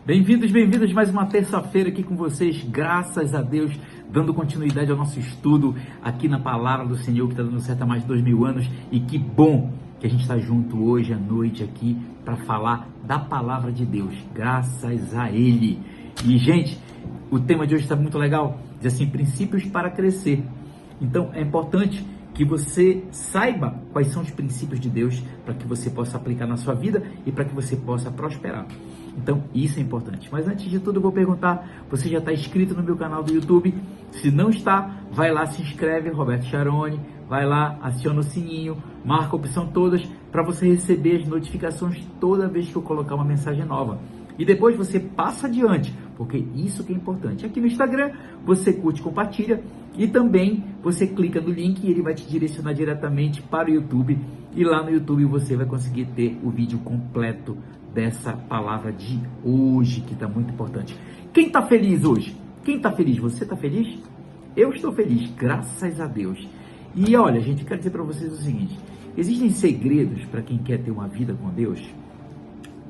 Bem-vindos, bem-vindas, mais uma terça-feira aqui com vocês, graças a Deus, dando continuidade ao nosso estudo aqui na Palavra do Senhor, que está dando certo há mais de 2000 anos, e que bom que a gente está junto hoje à noite aqui para falar da Palavra de Deus, graças a Ele. E, gente, o tema de hoje está muito legal, diz assim, princípios para crescer. Então, é importante que você saiba quais são os princípios de Deus para que você possa aplicar na sua vida e para que você possa prosperar. Então, isso é importante. Mas antes de tudo, eu vou perguntar, você já está inscrito no meu canal do YouTube? Se não está, vai lá, se inscreve, Roberto Charoni, vai lá, aciona o sininho, marca a opção todas para você receber as notificações toda vez que eu colocar uma mensagem nova. E depois você passa adiante, porque isso que é importante. Aqui no Instagram, você curte, compartilha e também você clica no link e ele vai te direcionar diretamente para o YouTube. E lá no YouTube você vai conseguir ter o vídeo completo dessa palavra de hoje, que está muito importante. Quem está feliz hoje? Quem está feliz? Você está feliz? Eu estou feliz, graças a Deus. E olha, gente, eu quero dizer para vocês o seguinte, existem segredos para quem quer ter uma vida com Deus,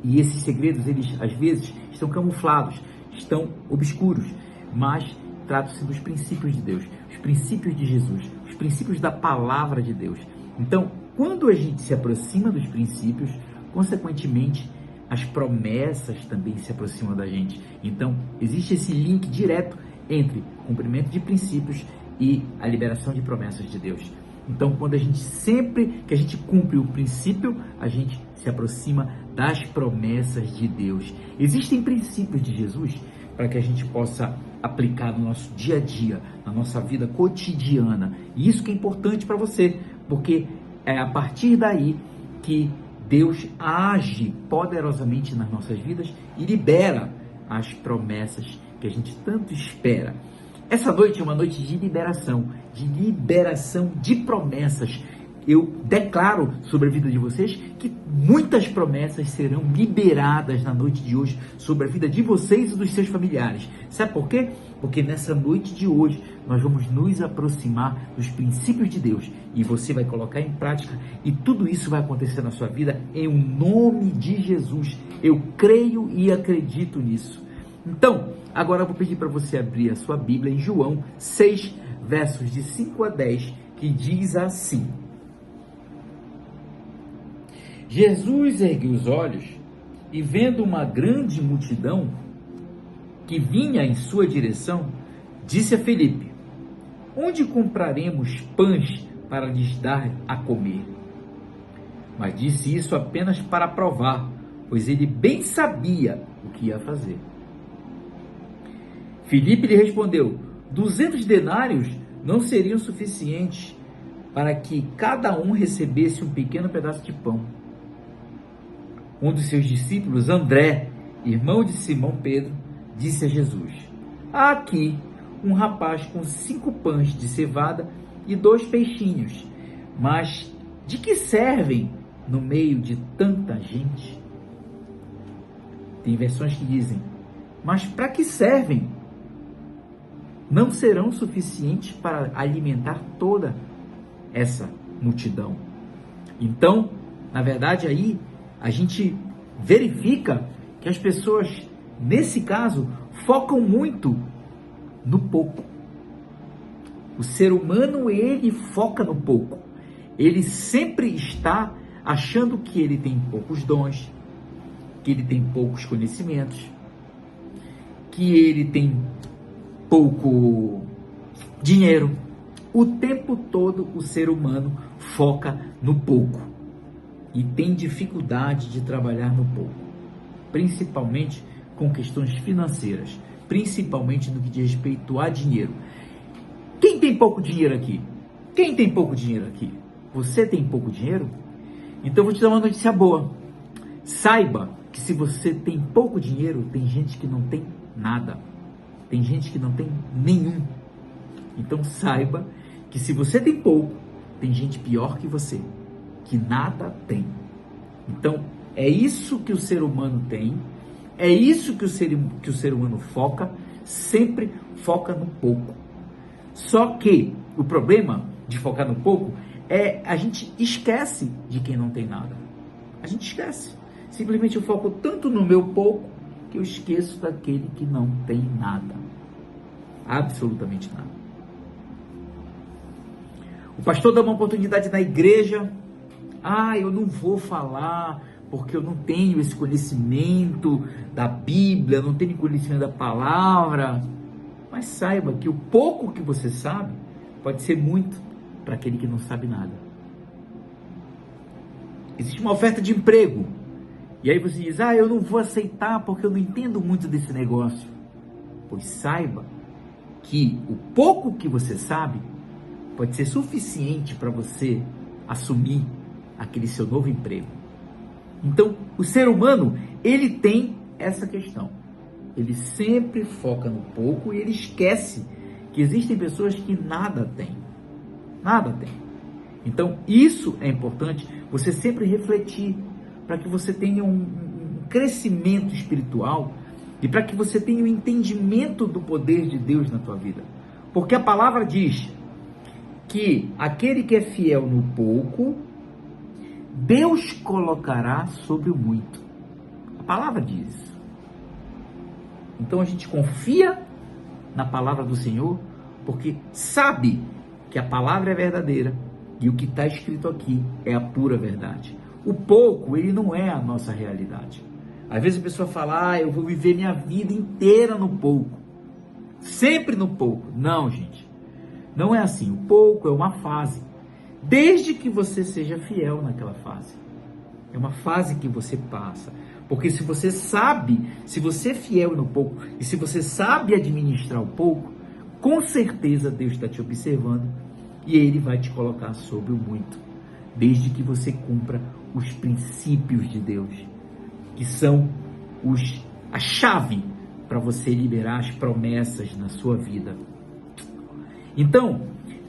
e esses segredos, eles às vezes estão camuflados, estão obscuros, mas tratam-se dos princípios de Deus, os princípios de Jesus, os princípios da palavra de Deus. Então, quando a gente se aproxima dos princípios, consequentemente, as promessas também se aproximam da gente. Então, existe esse link direto entre o cumprimento de princípios e a liberação de promessas de Deus. Então, sempre que a gente cumpre o princípio, a gente se aproxima das promessas de Deus. Existem princípios de Jesus para que a gente possa aplicar no nosso dia a dia, na nossa vida cotidiana. E isso que é importante para você, porque é a partir daí que Deus age poderosamente nas nossas vidas e libera as promessas que a gente tanto espera. Essa noite é uma noite de liberação de promessas. Eu declaro sobre a vida de vocês que muitas promessas serão liberadas na noite de hoje sobre a vida de vocês e dos seus familiares. Sabe por quê? Porque nessa noite de hoje nós vamos nos aproximar dos princípios de Deus e você vai colocar em prática e tudo isso vai acontecer na sua vida em nome de Jesus. Eu creio e acredito nisso. Então, agora eu vou pedir para você abrir a sua Bíblia em João 6, versos de 5 a 10, que diz assim: Jesus ergueu os olhos e, vendo uma grande multidão que vinha em sua direção, disse a Filipe: onde compraremos pães para lhes dar a comer? Mas disse isso apenas para provar, pois ele bem sabia o que ia fazer. Filipe lhe respondeu: 200 denários não seriam suficientes para que cada um recebesse um pequeno pedaço de pão. Um dos seus discípulos, André, irmão de Simão Pedro, disse a Jesus: há aqui um rapaz com 5 pães de cevada e 2 peixinhos, mas de que servem no meio de tanta gente? Tem versões que dizem: mas para que servem? Não serão suficientes para alimentar toda essa multidão. Então, na verdade, aí a gente verifica que as pessoas, nesse caso, focam muito no pouco. O ser humano, ele foca no pouco. Ele sempre está achando que ele tem poucos dons, que ele tem poucos conhecimentos, que ele tem pouco dinheiro. O tempo todo o ser humano foca no pouco e tem dificuldade de trabalhar no pouco, principalmente com questões financeiras, principalmente no que diz respeito a dinheiro. Quem tem pouco dinheiro aqui? Quem tem pouco dinheiro aqui? Você tem pouco dinheiro? Então eu vou te dar uma notícia boa. Saiba que se você tem pouco dinheiro, tem gente que não tem nada. Tem gente que não tem nenhum. Então saiba que se você tem pouco, tem gente pior que você, que nada tem. Então é isso que o ser humano tem, é isso que o ser humano foca, sempre foca no pouco. Só que o problema de focar no pouco é a gente esquece de quem não tem nada. A gente esquece. Simplesmente eu foco tanto no meu pouco que eu esqueço daquele que não tem nada. Absolutamente nada. O pastor dá uma oportunidade na igreja. Eu não vou falar porque eu não tenho esse conhecimento da Bíblia, não tenho conhecimento da palavra. Mas saiba que o pouco que você sabe pode ser muito para aquele que não sabe nada. Existe uma oferta de emprego. E aí você diz, eu não vou aceitar porque eu não entendo muito desse negócio. Pois saiba que o pouco que você sabe pode ser suficiente para você assumir aquele seu novo emprego. Então, o ser humano, ele tem essa questão. Ele sempre foca no pouco e ele esquece que existem pessoas que nada têm. Nada tem. Então, isso é importante você sempre refletir para que você tenha um crescimento espiritual e para que você tenha um entendimento do poder de Deus na tua vida. Porque a palavra diz que aquele que é fiel no pouco, Deus colocará sobre o muito. A palavra diz isso. Então a gente confia na palavra do Senhor, porque sabe que a palavra é verdadeira e o que está escrito aqui é a pura verdade. O pouco, ele não é a nossa realidade. Às vezes a pessoa fala, eu vou viver minha vida inteira no pouco. Sempre no pouco. Não, gente. Não é assim. O pouco é uma fase. Desde que você seja fiel naquela fase. É uma fase que você passa. Porque se você sabe, se você é fiel no pouco, e se você sabe administrar o pouco, com certeza Deus está te observando e Ele vai te colocar sobre o muito. Desde que você cumpra os princípios de Deus, que são a chave para você liberar as promessas na sua vida. Então,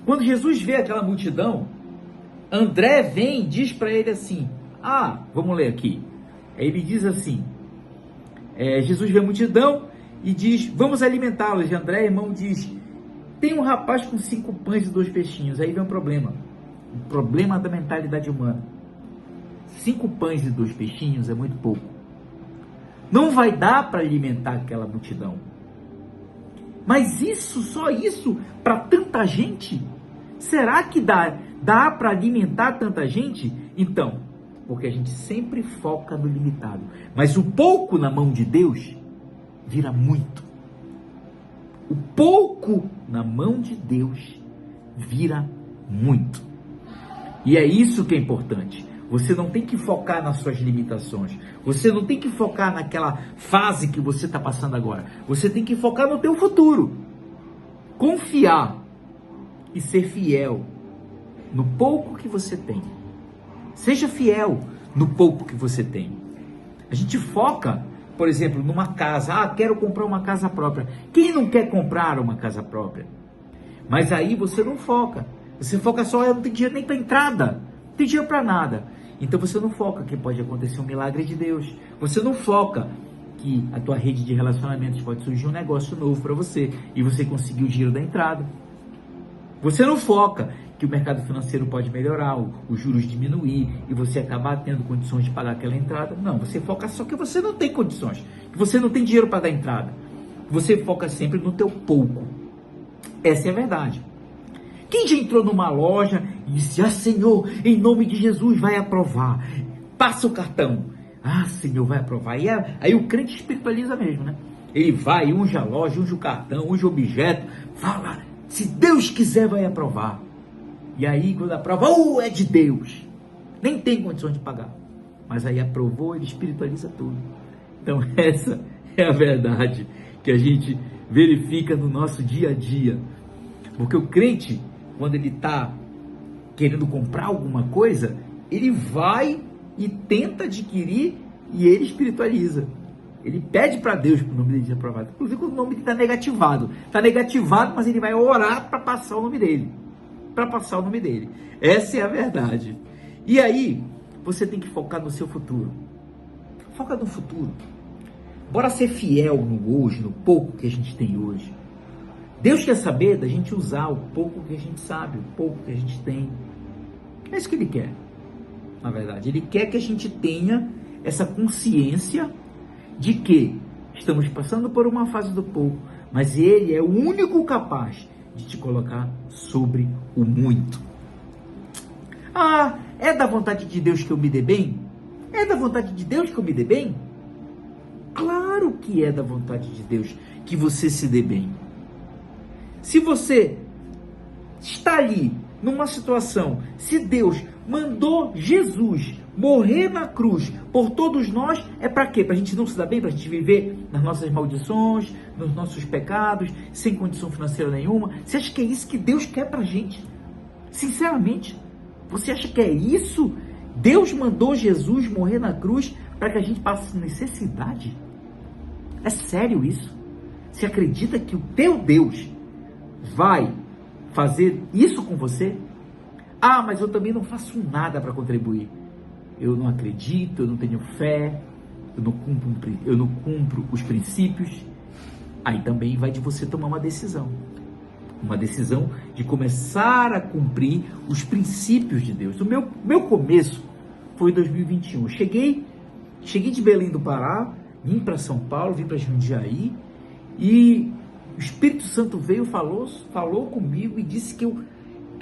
quando Jesus vê aquela multidão, André vem e diz para ele assim, vamos ler aqui. Ele diz assim, Jesus vê a multidão e diz, vamos alimentá-los. E André, irmão, diz, tem um rapaz com 5 pães e 2 peixinhos. Aí vem um problema da mentalidade humana. 5 pães e 2 peixinhos é muito pouco. Não vai dar para alimentar aquela multidão. Mas só isso, para tanta gente? Será que dá para alimentar tanta gente? Então, porque a gente sempre foca no limitado. Mas o pouco na mão de Deus vira muito. O pouco na mão de Deus vira muito. E é isso que é importante. Você não tem que focar nas suas limitações. Você não tem que focar naquela fase que você está passando agora. Você tem que focar no teu futuro. Confiar e ser fiel no pouco que você tem. Seja fiel no pouco que você tem. A gente foca, por exemplo, numa casa. Quero comprar uma casa própria. Quem não quer comprar uma casa própria? Mas aí você não foca. Você foca só, eu não tenho dinheiro nem para entrada. Não tem dinheiro para nada. Então você não foca que pode acontecer um milagre de Deus. Você não foca que a tua rede de relacionamentos pode surgir um negócio novo para você e você conseguir o dinheiro da entrada. Você não foca que o mercado financeiro pode melhorar, os juros diminuir e você acabar tendo condições de pagar aquela entrada. Não, você foca só que você não tem condições, que você não tem dinheiro para dar entrada. Você foca sempre no teu pouco. Essa é a verdade. Quem já entrou numa loja e disse, Senhor, em nome de Jesus, vai aprovar. Passa o cartão. Senhor, vai aprovar. E aí o crente espiritualiza mesmo, né? Ele vai, unge a loja, unge o cartão, unge o objeto, fala, se Deus quiser, vai aprovar. E aí, quando aprova, é de Deus. Nem tem condições de pagar. Mas aí aprovou, ele espiritualiza tudo. Então essa é a verdade que a gente verifica no nosso dia a dia. Porque o crente, quando ele está querendo comprar alguma coisa, ele vai e tenta adquirir e ele espiritualiza. Ele pede para Deus para o nome dele ser aprovado. Inclusive o nome dele está negativado. Está negativado, mas ele vai orar para passar o nome dele. Essa é a verdade. E aí, você tem que focar no seu futuro. Foca no futuro. Bora ser fiel no hoje, no pouco que a gente tem hoje. Deus quer saber da gente usar o pouco que a gente sabe, o pouco que a gente tem. É isso que Ele quer, na verdade. Ele quer que a gente tenha essa consciência de que estamos passando por uma fase do pouco, mas Ele é o único capaz de te colocar sobre o muito. Ah, é da vontade de Deus que eu me dê bem? É da vontade de Deus que eu me dê bem? Claro que é da vontade de Deus que você se dê bem. Se você está ali numa situação, se Deus mandou Jesus morrer na cruz por todos nós, é para quê? Para a gente não se dar bem, para a gente viver nas nossas maldições, nos nossos pecados, sem condição financeira nenhuma. Você acha que é isso que Deus quer para a gente? Sinceramente, você acha que é isso? Deus mandou Jesus morrer na cruz para que a gente passe necessidade? É sério isso? Você acredita que o teu Deus vai fazer isso com você? Ah, mas eu também não faço nada para contribuir. Eu não acredito, eu não tenho fé, eu não cumpro os princípios. Aí também vai de você tomar uma decisão. Uma decisão de começar a cumprir os princípios de Deus. O meu começo foi em 2021. Cheguei de Belém do Pará, vim para São Paulo, vim para Jundiaí, e o Espírito Santo veio, falou comigo e disse que eu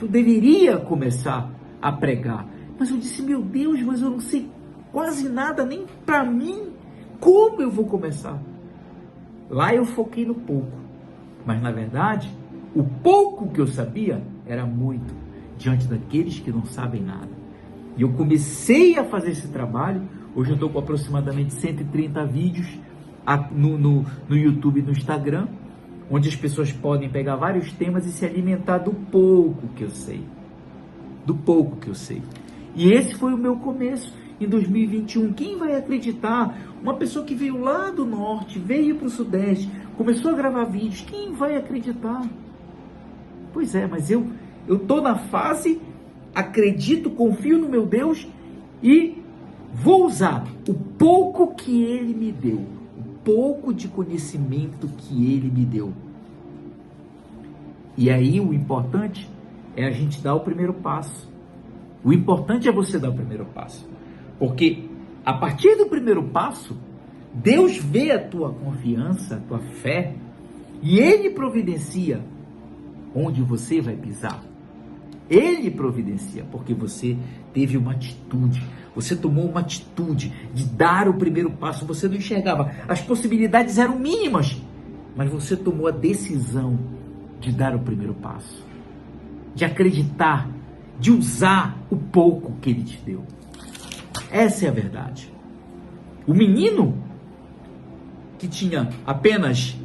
deveria começar a pregar. Mas eu disse, meu Deus, mas eu não sei quase nada, nem para mim. Como eu vou começar? Lá eu foquei no pouco. Mas na verdade, o pouco que eu sabia era muito diante daqueles que não sabem nada. E eu comecei a fazer esse trabalho. Hoje eu estou com aproximadamente 130 vídeos no YouTube e no Instagram, onde as pessoas podem pegar vários temas e se alimentar do pouco que eu sei. Do pouco que eu sei. E esse foi o meu começo em 2021. Quem vai acreditar? Uma pessoa que veio lá do norte, veio para o sudeste, começou a gravar vídeos. Quem vai acreditar? Pois é, mas eu estou na fase, acredito, confio no meu Deus e vou usar o pouco que Ele me deu, o pouco de conhecimento que Ele me deu. E aí o importante é a gente dar o primeiro passo. O importante é você dar o primeiro passo. Porque a partir do primeiro passo, Deus vê a tua confiança, a tua fé, e Ele providencia onde você vai pisar. Ele providencia, porque você teve uma atitude, você tomou uma atitude de dar o primeiro passo. Você não enxergava, as possibilidades eram mínimas, mas você tomou a decisão de dar o primeiro passo, de acreditar, de usar o pouco que Ele te deu. Essa é a verdade. O menino que tinha apenas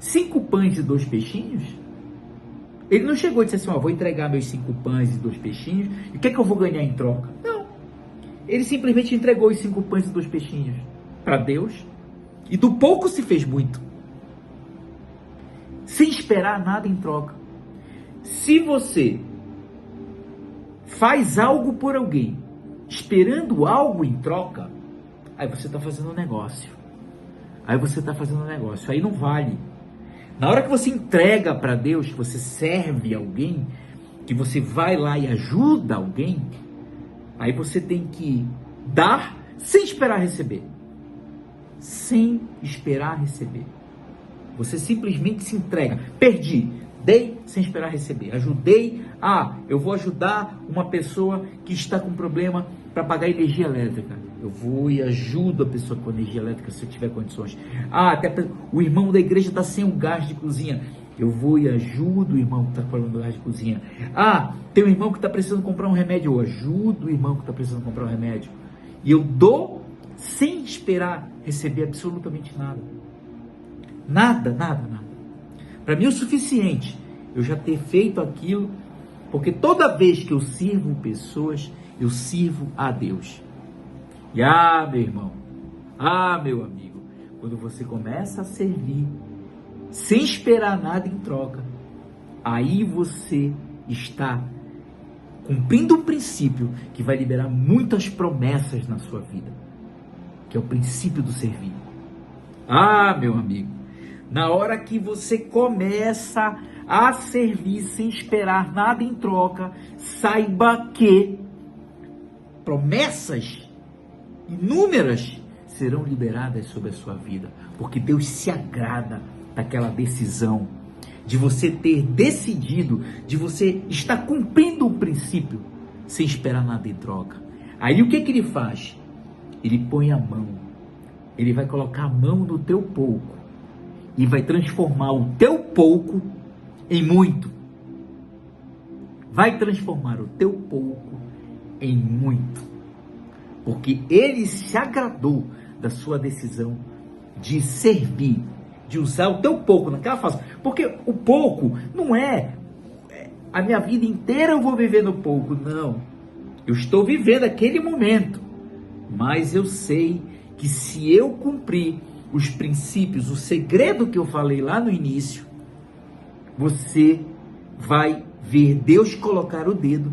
5 pães e 2 peixinhos, ele não chegou e disse assim, vou entregar meus 5 pães e 2 peixinhos, e o que é que eu vou ganhar em troca? Não. Ele simplesmente entregou os 5 pães e 2 peixinhos para Deus, e do pouco se fez muito, sem esperar nada em troca. Se você faz algo por alguém, esperando algo em troca, aí você está fazendo um negócio. Aí não vale. Na hora que você entrega para Deus, que você serve alguém, que você vai lá e ajuda alguém, aí você tem que dar sem esperar receber. Sem esperar receber. Você simplesmente se entrega. Perdi. Dei sem esperar receber. Ajudei. Eu vou ajudar uma pessoa que está com problema para pagar energia elétrica. Eu vou e ajudo a pessoa com energia elétrica se eu tiver condições. Até o irmão da igreja está sem o gás de cozinha. Eu vou e ajudo o irmão que está falando gás de cozinha. Tem um irmão que está precisando comprar um remédio. Eu ajudo o irmão que está precisando comprar um remédio. E eu dou sem esperar receber absolutamente nada. Nada. Para mim é o suficiente eu já ter feito aquilo, porque toda vez que eu sirvo pessoas, eu sirvo a Deus. E meu irmão, meu amigo, quando você começa a servir, sem esperar nada em troca, aí você está cumprindo um princípio que vai liberar muitas promessas na sua vida, que é o princípio do servir. Meu amigo, na hora que você começa a servir sem esperar nada em troca, saiba que promessas inúmeras serão liberadas sobre a sua vida, porque Deus se agrada daquela decisão, de você ter decidido, de você estar cumprindo o princípio, sem esperar nada em troca. Aí o que ele faz? Ele põe a mão, ele vai colocar a mão no teu pouco, e vai transformar o teu pouco em muito. Vai transformar o teu pouco em muito. Porque ele se agradou da sua decisão de servir, de usar o teu pouco naquela fase. Porque o pouco não é a minha vida inteira eu vou viver no pouco. Não. Eu estou vivendo aquele momento. Mas eu sei que se eu cumprir os princípios, o segredo que eu falei lá no início, você vai ver Deus colocar o dedo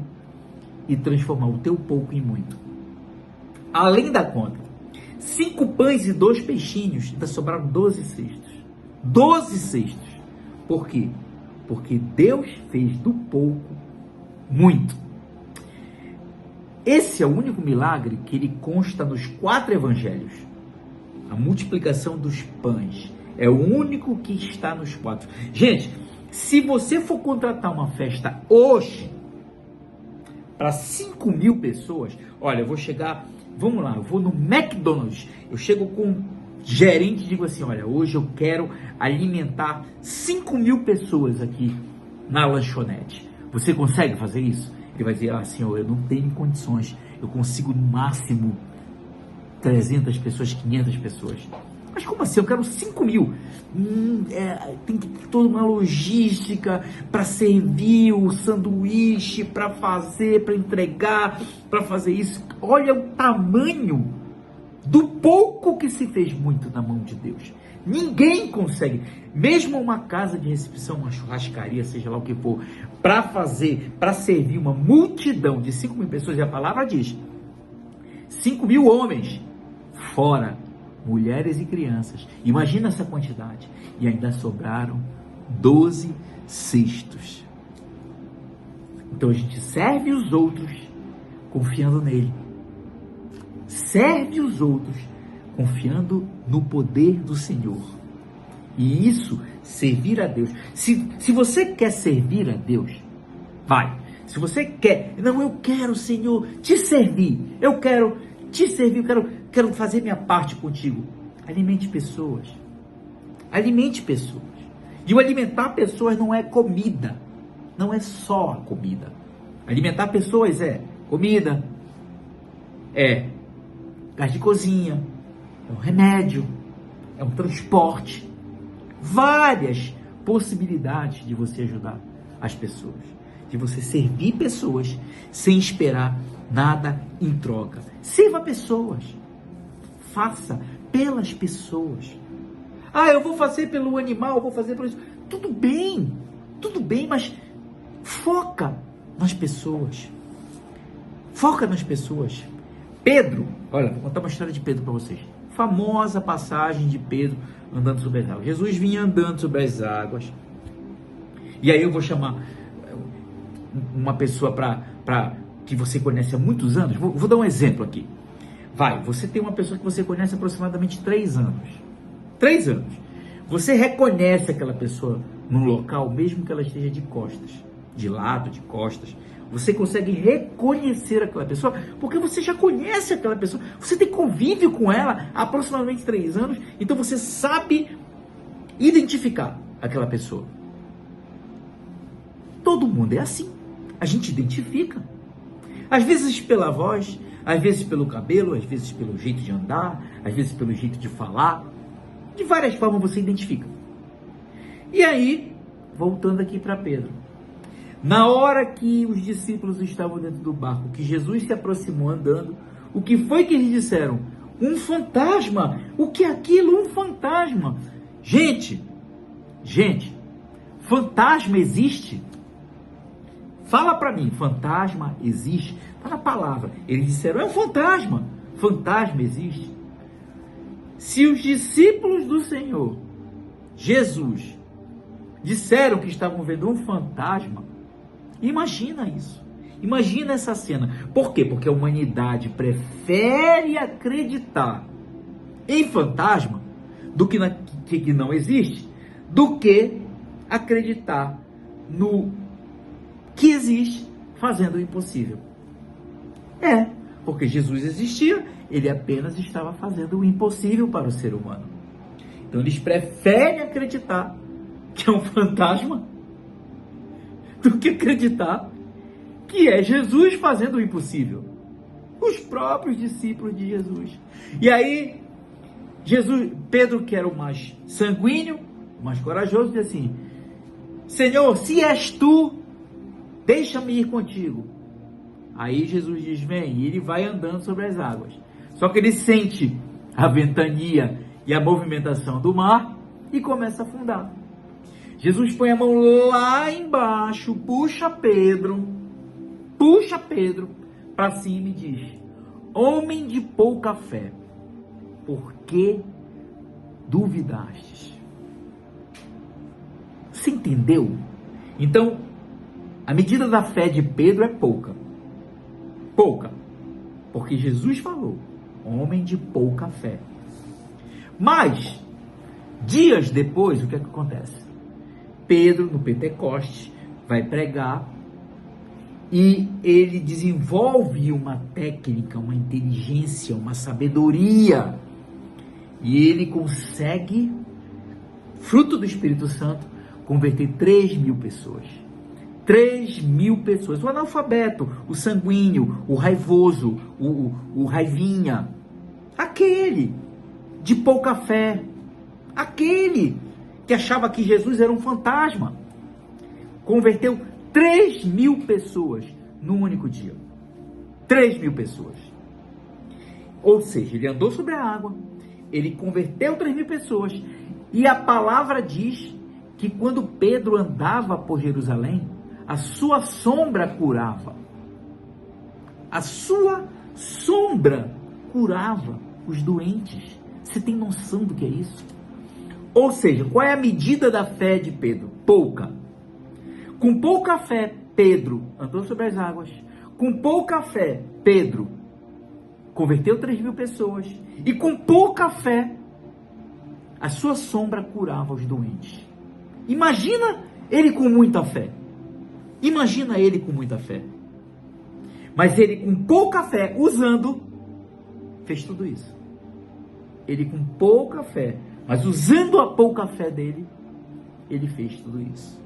e transformar o teu pouco em muito. Além da conta, 5 pães e 2 peixinhos, ainda sobraram 12 cestos. 12 cestos. Por quê? Porque Deus fez do pouco muito. Esse é o único milagre que ele consta nos 4 evangelhos. A multiplicação dos pães é o único que está nos 4. Gente, se você for contratar uma festa hoje para 5.000 pessoas, olha, eu vou chegar, vamos lá, eu vou no McDonald's, eu chego com um gerente e digo assim, olha, hoje eu quero alimentar 5.000 pessoas aqui na lanchonete. Você consegue fazer isso? Ele vai dizer, senhor, eu não tenho condições, eu consigo no máximo 300 pessoas, 500 pessoas. Mas como assim? Eu quero 5.000. Tem que ter toda uma logística para servir o sanduíche, para fazer, para entregar, para fazer isso. Olha o tamanho do pouco que se fez muito na mão de Deus. Ninguém consegue, mesmo uma casa de recepção, uma churrascaria, seja lá o que for, para servir uma multidão de 5.000 pessoas, e a palavra diz, 5.000 homens, fora mulheres e crianças. Imagina essa quantidade. E ainda sobraram 12 cestos. Então a gente serve os outros confiando nele. Serve os outros confiando no poder do Senhor. E isso, servir a Deus. Se você quer servir a Deus, vai. Se você quer, não, eu quero, Senhor, te servir. Eu quero te servir, eu quero fazer minha parte contigo. Alimente pessoas. Alimente pessoas. E o alimentar pessoas não é comida. Não é só a comida. Alimentar pessoas é comida, é gás de cozinha, é um remédio, é um transporte. Várias possibilidades de você ajudar as pessoas. De você servir pessoas sem esperar nada em troca. Sirva pessoas. Faça pelas pessoas. Eu vou fazer pelo animal, eu vou fazer por isso. Tudo bem, mas foca nas pessoas. Foca nas pessoas. Pedro, olha, vou contar uma história de Pedro para vocês. Famosa passagem de Pedro andando sobre as águas. Jesus vinha andando sobre as águas. E aí eu vou chamar uma pessoa para que você conhece há muitos anos. Vou dar um exemplo aqui. Você tem uma pessoa que você conhece há aproximadamente 3 anos. 3 anos. Você reconhece aquela pessoa num local, mesmo que ela esteja de costas, de lado, de costas. Você consegue reconhecer aquela pessoa, porque você já conhece aquela pessoa. Você tem convívio com ela há aproximadamente 3 anos, então você sabe identificar aquela pessoa. Todo mundo é assim. A gente identifica. Às vezes pela voz, às vezes pelo cabelo, às vezes pelo jeito de andar, às vezes pelo jeito de falar. De várias formas você identifica. E aí, voltando aqui para Pedro. Na hora que os discípulos estavam dentro do barco, que Jesus se aproximou andando, o que foi que eles disseram? Um fantasma! O que é aquilo? Um fantasma! Gente, fantasma existe? Fala para mim, fantasma existe? Está na palavra. Eles disseram, é um fantasma. Fantasma existe? Se os discípulos do Senhor, Jesus, disseram que estavam vendo um fantasma, imagina isso. Imagina essa cena. Por quê? Porque a humanidade prefere acreditar em fantasma do que não existe, do que acreditar no que existe, fazendo o impossível. Porque Jesus existia, ele apenas estava fazendo o impossível para o ser humano. Então eles preferem acreditar que é um fantasma do que acreditar que é Jesus fazendo o impossível. Os próprios discípulos de Jesus. E aí, Pedro, que era o mais sanguíneo, o mais corajoso, diz assim: Senhor, se és tu, deixa-me ir contigo. Aí Jesus diz: vem, e ele vai andando sobre as águas. Só que ele sente a ventania e a movimentação do mar e começa a afundar. Jesus põe a mão lá embaixo, puxa Pedro para cima e diz: homem de pouca fé, por que duvidastes? Você entendeu? Então, a medida da fé de Pedro é pouca. Porque Jesus falou: homem de pouca fé. Mas, dias depois, o que é que acontece? Pedro, no Pentecostes, vai pregar e ele desenvolve uma técnica, uma inteligência, uma sabedoria. E ele consegue, fruto do Espírito Santo, converter 3.000 pessoas. 3.000 pessoas. O analfabeto, o sanguíneo, o raivoso, o raivinha. Aquele de pouca fé. Aquele que achava que Jesus era um fantasma. Converteu 3.000 pessoas num único dia. 3.000 pessoas. Ou seja, ele andou sobre a água, ele converteu 3.000 pessoas, e a palavra diz que quando Pedro andava por Jerusalém, a sua sombra curava. A sua sombra curava os doentes. Você tem noção do que é isso? Ou seja, qual é a medida da fé de Pedro? Pouca. Com pouca fé, Pedro andou sobre as águas. Com pouca fé, Pedro converteu 3.000 pessoas. E com pouca fé, a sua sombra curava os doentes. Imagina ele com muita fé. Imagina ele com muita fé. Mas ele com pouca fé, usando, fez tudo isso. Ele com pouca fé, mas usando a pouca fé dele, ele fez tudo isso.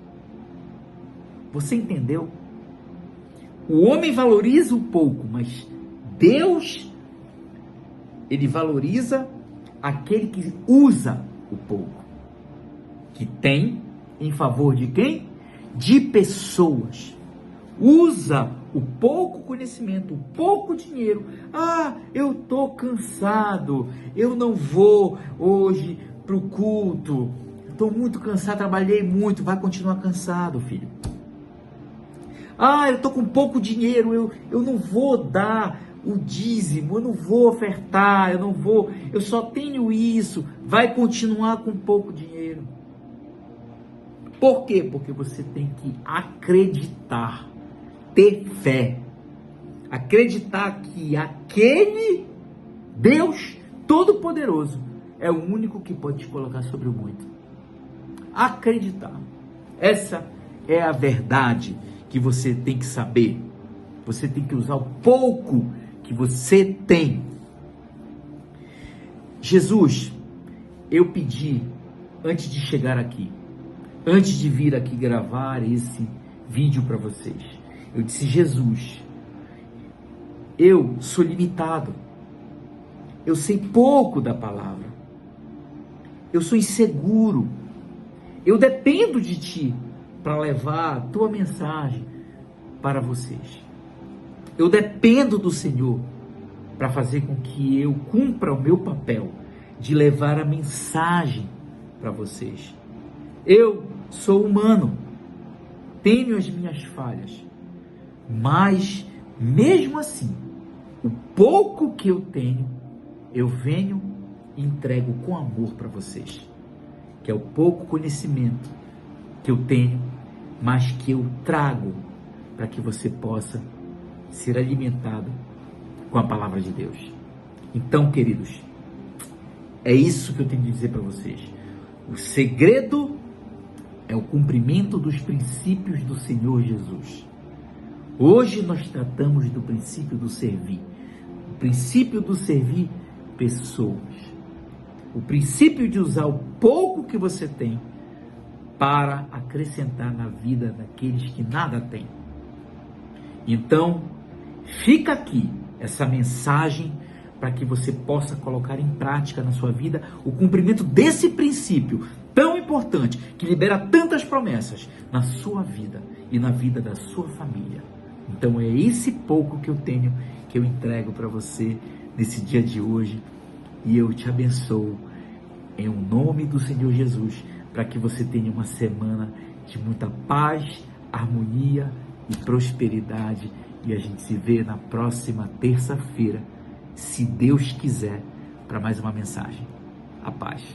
Você entendeu? O homem valoriza o pouco, mas Deus, ele valoriza aquele que usa o pouco. Que tem em favor de quem? De pessoas. Usa o pouco conhecimento, o pouco dinheiro. Eu estou cansado, eu não vou hoje para o culto, estou muito cansado, trabalhei muito. Vai continuar cansado, filho. Eu estou com pouco dinheiro, eu não vou dar o dízimo, eu não vou ofertar, eu só tenho isso. Vai continuar com pouco dinheiro. Por quê? Porque você tem que acreditar, ter fé, acreditar que aquele Deus Todo-Poderoso é o único que pode te colocar sobre o muito. Acreditar. Essa é a verdade que você tem que saber. Você tem que usar o pouco que você tem. Jesus, eu pedi, antes de chegar aqui, antes de vir aqui gravar esse vídeo para vocês, eu disse: Jesus, eu sou limitado, eu sei pouco da palavra, eu sou inseguro, eu dependo de Ti para levar a Tua mensagem para vocês. Eu dependo do Senhor para fazer com que eu cumpra o meu papel de levar a mensagem para vocês. Eu sou humano, tenho as minhas falhas, mas mesmo assim, o pouco que eu tenho, eu venho e entrego com amor para vocês, que é o pouco conhecimento que eu tenho, mas que eu trago para que você possa ser alimentado com a palavra de Deus. Então, queridos, É isso que eu tenho que dizer para vocês. O segredo é o cumprimento dos princípios do Senhor Jesus. Hoje nós tratamos do princípio do servir. O princípio do servir pessoas. O princípio de usar o pouco que você tem para acrescentar na vida daqueles que nada têm. Então, fica aqui essa mensagem para que você possa colocar em prática na sua vida o cumprimento desse princípio tão importante, que libera tantas promessas na sua vida e na vida da sua família. Então é esse pouco que eu tenho, que eu entrego para você nesse dia de hoje, e eu te abençoo em nome do Senhor Jesus, para que você tenha uma semana de muita paz, harmonia e prosperidade, e a gente se vê na próxima terça-feira, se Deus quiser, para mais uma mensagem. A paz.